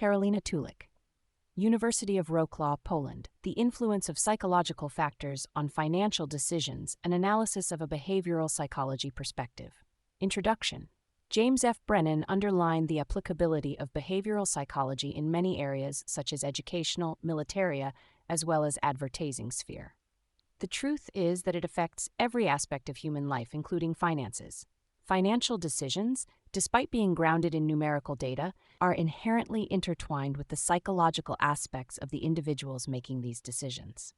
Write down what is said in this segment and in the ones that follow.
Karolina Tulik, University of Wrocław, Poland. The Influence of Psychological Factors on Financial Decisions, an Analysis of a Behavioral Psychology Perspective. Introduction. James F. Brennan underlined the applicability of behavioral psychology in many areas such as educational, militaria, as well as advertising sphere. The truth is that it affects every aspect of human life, including finances. Financial decisions, despite being grounded in numerical data, are inherently intertwined with the psychological aspects of the individuals making these decisions.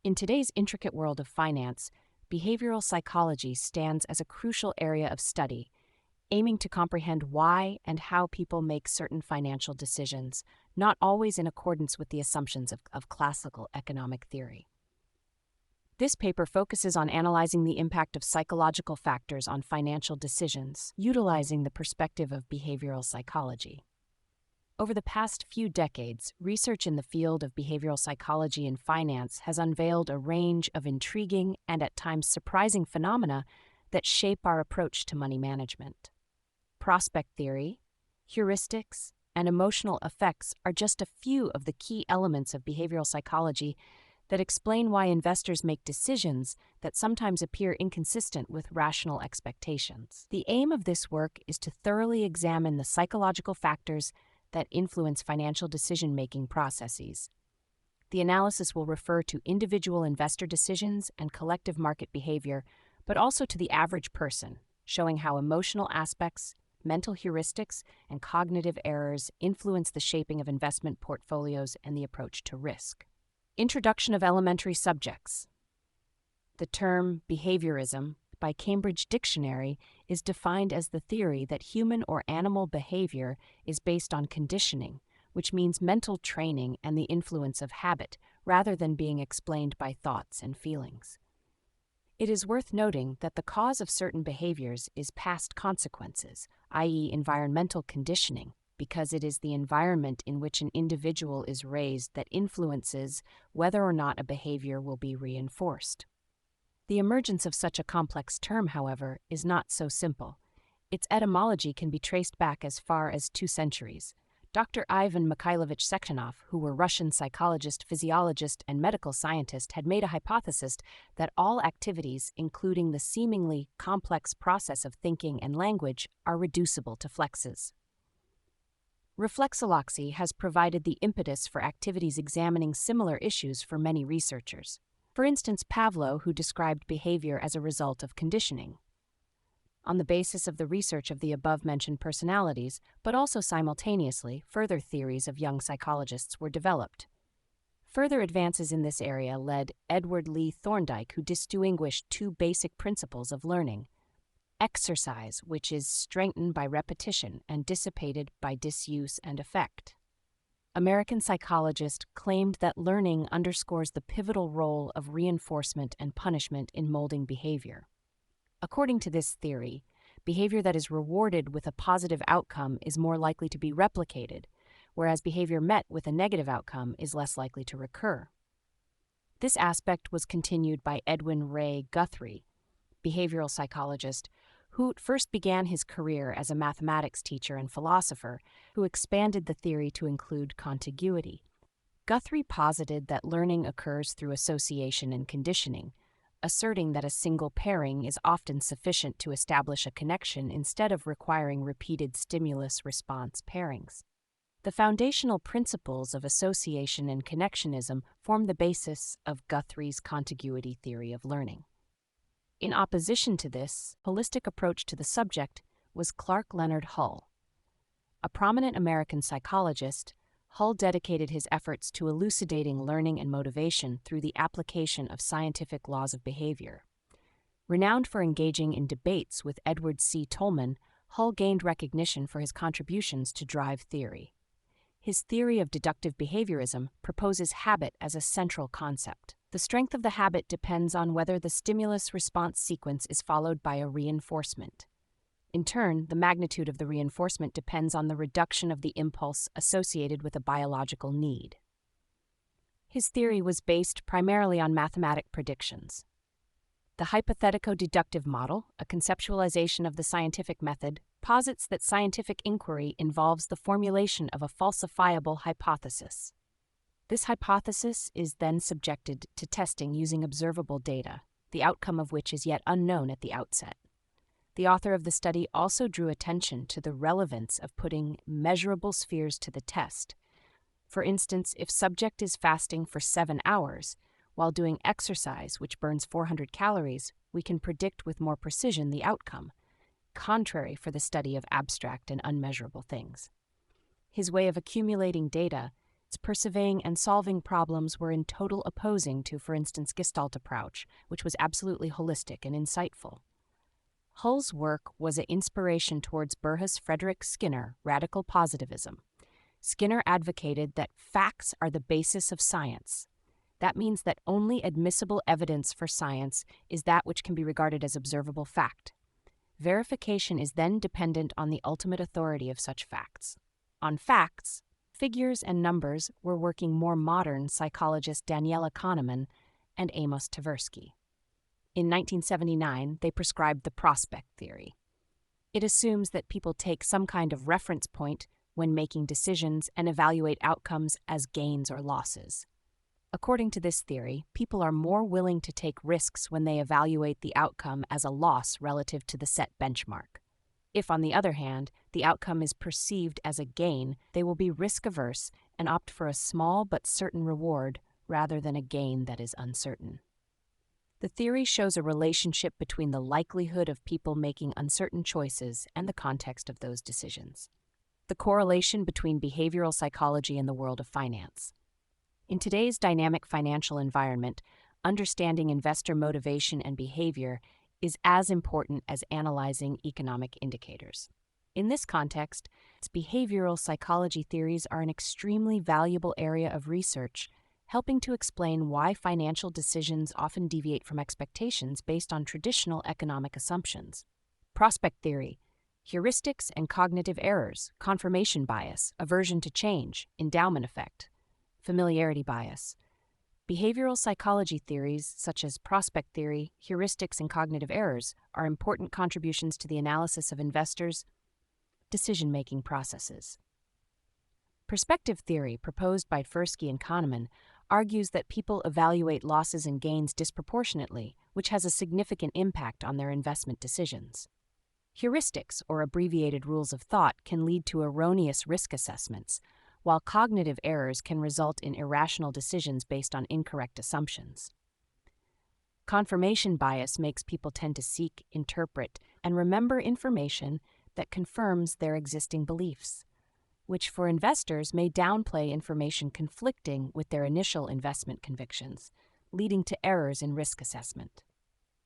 In today's intricate world of finance, behavioral psychology stands as a crucial area of study, aiming to comprehend why and how people make certain financial decisions, not always in accordance with the assumptions of classical economic theory. This paper focuses on analyzing the impact of psychological factors on financial decisions, utilizing the perspective of behavioral psychology. Over the past few decades, research in the field of behavioral psychology and finance has unveiled a range of intriguing and at times surprising phenomena that shape our approach to money management. Prospect theory, heuristics, and emotional effects are just a few of the key elements of behavioral psychology that explain why investors make decisions that sometimes appear inconsistent with rational expectations. The aim of this work is to thoroughly examine the psychological factors that influence financial decision-making processes. The analysis will refer to individual investor decisions and collective market behavior, but also to the average person, showing how emotional aspects, mental heuristics, and cognitive errors influence the shaping of investment portfolios and the approach to risk. Introduction of elementary subjects. The term behaviorism by Cambridge Dictionary is defined as the theory that human or animal behavior is based on conditioning, which means mental training and the influence of habit, rather than being explained by thoughts and feelings. It is worth noting that the cause of certain behaviors is past consequences, i.e., environmental conditioning, because it is the environment in which an individual is raised that influences whether or not a behavior will be reinforced. The emergence of such a complex term, however, is not so simple. Its etymology can be traced back as far as 2 centuries. Dr. Ivan Mikhailovich Sekhenov, who were Russian psychologist, physiologist, and medical scientist, had made a hypothesis that all activities, including the seemingly complex process of thinking and language, are reducible to flexes. Reflexology has provided the impetus for activities examining similar issues for many researchers. For instance, Pavlov, who described behavior as a result of conditioning. On the basis of the research of the above-mentioned personalities, but also simultaneously, further theories of young psychologists were developed. Further advances in this area led Edward Lee Thorndike, who distinguished 2 basic principles of learning: exercise, which is strengthened by repetition and dissipated by disuse and effect. American psychologist claimed that learning underscores the pivotal role of reinforcement and punishment in molding behavior. According to this theory, behavior that is rewarded with a positive outcome is more likely to be replicated, whereas behavior met with a negative outcome is less likely to recur. This aspect was continued by Edwin Ray Guthrie, behavioral psychologist, who first began his career as a mathematics teacher and philosopher, who expanded the theory to include contiguity. Guthrie posited that learning occurs through association and conditioning, asserting that a single pairing is often sufficient to establish a connection instead of requiring repeated stimulus-response pairings. The foundational principles of association and connectionism form the basis of Guthrie's contiguity theory of learning. In opposition to this holistic approach to the subject was Clark Leonard Hull. A prominent American psychologist, Hull dedicated his efforts to elucidating learning and motivation through the application of scientific laws of behavior. Renowned for engaging in debates with Edward C. Tolman, Hull gained recognition for his contributions to drive theory. His theory of deductive behaviorism proposes habit as a central concept. The strength of the habit depends on whether the stimulus-response sequence is followed by a reinforcement. In turn, the magnitude of the reinforcement depends on the reduction of the impulse associated with a biological need. His theory was based primarily on mathematic predictions. The hypothetico-deductive model, a conceptualization of the scientific method, posits that scientific inquiry involves the formulation of a falsifiable hypothesis. This hypothesis is then subjected to testing using observable data, the outcome of which is yet unknown at the outset. The author of the study also drew attention to the relevance of putting measurable spheres to the test. For instance, if subject is fasting for 7 hours, while doing exercise which burns 400 calories, we can predict with more precision the outcome, contrary for the study of abstract and unmeasurable things. His way of accumulating data, its perceiving and solving problems were in total opposing to, for instance, Gestalt approach, which was absolutely holistic and insightful. Hull's work was an inspiration towards Burrhus Frederick Skinner radical positivism. Skinner advocated that facts are the basis of science. That means that only admissible evidence for science is that which can be regarded as observable fact. Verification is then dependent on the ultimate authority of such facts. On facts, figures and numbers were working more modern psychologists Daniela Kahneman and Amos Tversky. In 1979, they prescribed the prospect theory. It assumes that people take some kind of reference point when making decisions and evaluate outcomes as gains or losses. According to this theory, people are more willing to take risks when they evaluate the outcome as a loss relative to the set benchmark. If, on the other hand, the outcome is perceived as a gain, they will be risk-averse and opt for a small but certain reward rather than a gain that is uncertain. The theory shows a relationship between the likelihood of people making uncertain choices and the context of those decisions. The correlation between behavioral psychology and the world of finance. In today's dynamic financial environment, understanding investor motivation and behavior is as important as analyzing economic indicators. In this context, behavioral psychology theories are an extremely valuable area of research, helping to explain why financial decisions often deviate from expectations based on traditional economic assumptions. Prospect theory, heuristics and cognitive errors, confirmation bias, aversion to change, endowment effect, familiarity bias. Behavioral psychology theories, such as prospect theory, heuristics, and cognitive errors, are important contributions to the analysis of investors' decision-making processes. Perspective theory, proposed by Tversky and Kahneman, argues that people evaluate losses and gains disproportionately, which has a significant impact on their investment decisions. Heuristics, or abbreviated rules of thought, can lead to erroneous risk assessments, while cognitive errors can result in irrational decisions based on incorrect assumptions. Confirmation bias makes people tend to seek, interpret, and remember information that confirms their existing beliefs, which for investors may downplay information conflicting with their initial investment convictions, leading to errors in risk assessment.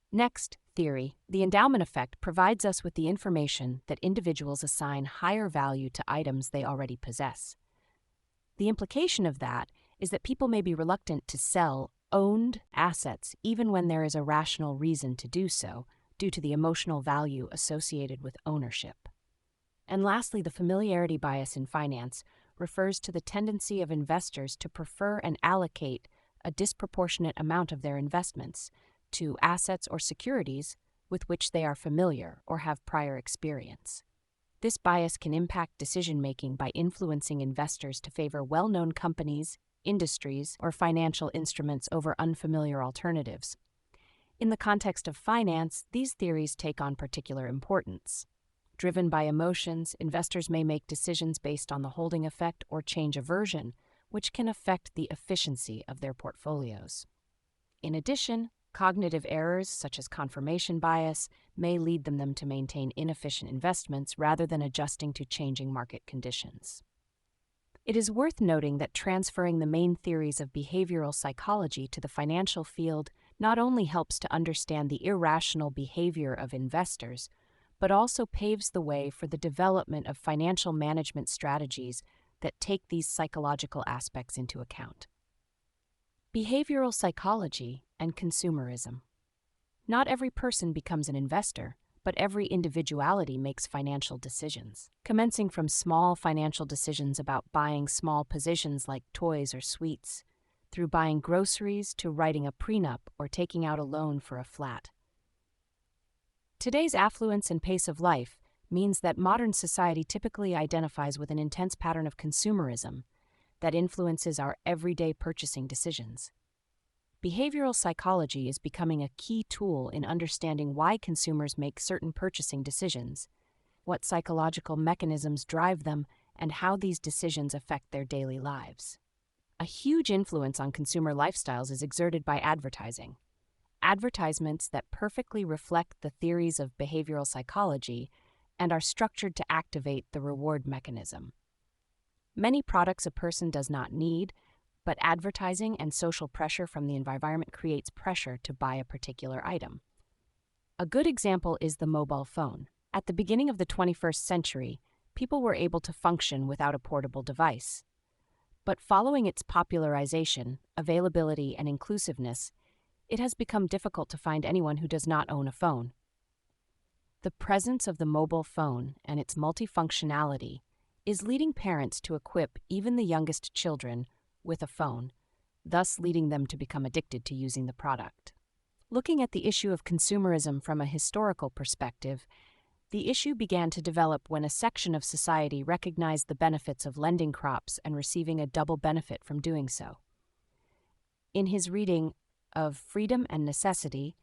Next, theory. The endowment effect provides us with the information that individuals assign higher value to items they already possess. The implication of that is that people may be reluctant to sell owned assets even when there is a rational reason to do so, due to the emotional value associated with ownership. And lastly, the familiarity bias in finance refers to the tendency of investors to prefer and allocate a disproportionate amount of their investments to assets or securities with which they are familiar or have prior experience. This bias can impact decision-making by influencing investors to favor well-known companies, industries, or financial instruments over unfamiliar alternatives. In the context of finance, these theories take on particular importance. Driven by emotions, investors may make decisions based on the holding effect or change aversion, which can affect the efficiency of their portfolios. In addition, cognitive errors, such as confirmation bias, may lead them to maintain inefficient investments rather than adjusting to changing market conditions. It is worth noting that transferring the main theories of behavioral psychology to the financial field not only helps to understand the irrational behavior of investors, but also paves the way for the development of financial management strategies that take these psychological aspects into account. Behavioral psychology and consumerism. Not every person becomes an investor, but every individuality makes financial decisions, commencing from small financial decisions about buying small positions like toys or sweets, through buying groceries to writing a prenup or taking out a loan for a flat. Today's affluence and pace of life means that modern society typically identifies with an intense pattern of consumerism that influences our everyday purchasing decisions. Behavioral psychology is becoming a key tool in understanding why consumers make certain purchasing decisions, what psychological mechanisms drive them, and how these decisions affect their daily lives. A huge influence on consumer lifestyles is exerted by advertising. Advertisements that perfectly reflect the theories of behavioral psychology and are structured to activate the reward mechanism. Many products a person does not need, but advertising and social pressure from the environment creates pressure to buy a particular item. A good example is the mobile phone. At the beginning of the 21st century, people were able to function without a portable device. But following its popularization, availability, and inclusiveness, it has become difficult to find anyone who does not own a phone. The presence of the mobile phone and its multifunctionality is leading parents to equip even the youngest children with a phone, thus leading them to become addicted to using the product. Looking at the issue of consumerism from a historical perspective, the issue began to develop when a section of society recognized the benefits of lending crops and receiving a double benefit from doing so. In his reading of Freedom and Necessity,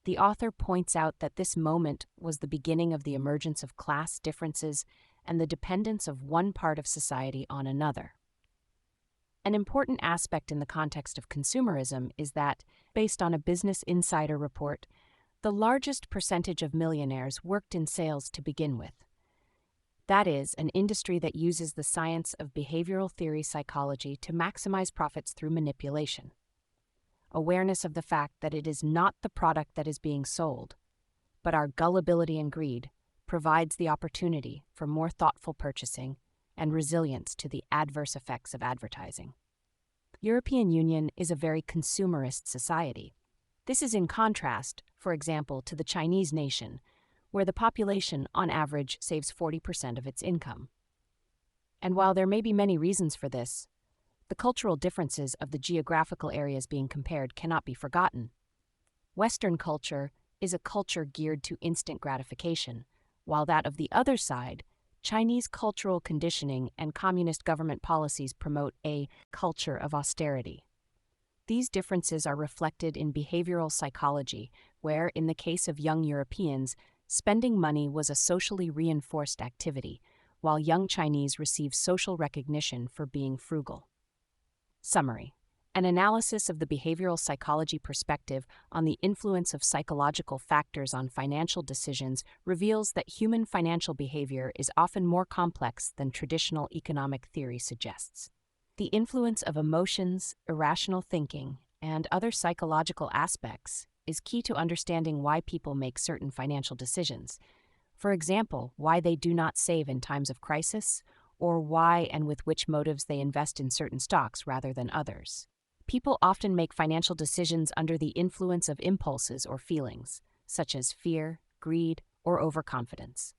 the author points out that this moment was the beginning of the emergence of class differences and the dependence of one part of society on another. An important aspect in the context of consumerism is that, based on a Business Insider report, the largest percentage of millionaires worked in sales to begin with. That is, an industry that uses the science of behavioral theory psychology to maximize profits through manipulation. Awareness of the fact that it is not the product that is being sold, but our gullibility and greed, provides the opportunity for more thoughtful purchasing and resilience to the adverse effects of advertising. European Union is a very consumerist society. This is in contrast, for example, to the Chinese nation, where the population, on average, saves 40% of its income. And while there may be many reasons for this, the cultural differences of the geographical areas being compared cannot be forgotten. Western culture is a culture geared to instant gratification, while that of the other side, Chinese cultural conditioning and communist government policies promote a culture of austerity. These differences are reflected in behavioral psychology, where, in the case of young Europeans, spending money was a socially reinforced activity, while young Chinese receive social recognition for being frugal. Summary: an analysis of the behavioral psychology perspective on the influence of psychological factors on financial decisions reveals that human financial behavior is often more complex than traditional economic theory suggests. The influence of emotions, irrational thinking, and other psychological aspects is key to understanding why people make certain financial decisions. For example, why they do not save in times of crisis, or why and with which motives they invest in certain stocks rather than others. People often make financial decisions under the influence of impulses or feelings, such as fear, greed, or overconfidence.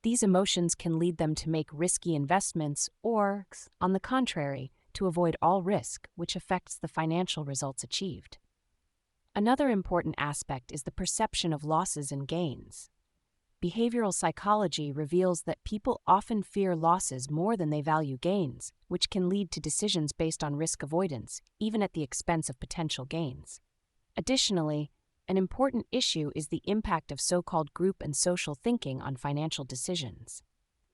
These emotions can lead them to make risky investments or, on the contrary, to avoid all risk, which affects the financial results achieved. Another important aspect is the perception of losses and gains. Behavioral psychology reveals that people often fear losses more than they value gains, which can lead to decisions based on risk avoidance, even at the expense of potential gains. Additionally, an important issue is the impact of so-called group and social thinking on financial decisions.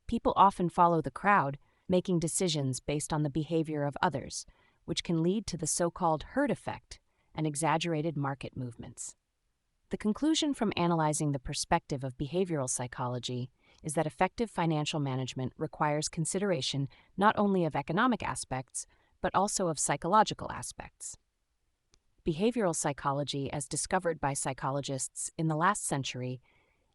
People often follow the crowd, making decisions based on the behavior of others, which can lead to the so-called herd effect and exaggerated market movements. The conclusion from analyzing the perspective of behavioral psychology is that effective financial management requires consideration not only of economic aspects, but also of psychological aspects. Behavioral psychology, as discovered by psychologists in the last century,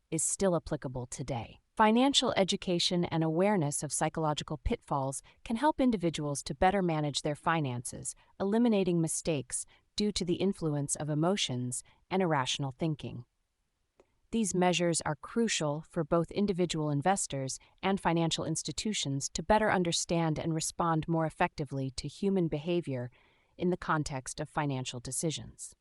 is still applicable today. Financial education and awareness of psychological pitfalls can help individuals to better manage their finances, eliminating mistakes due to the influence of emotions and irrational thinking. These measures are crucial for both individual investors and financial institutions to better understand and respond more effectively to human behavior in the context of financial decisions.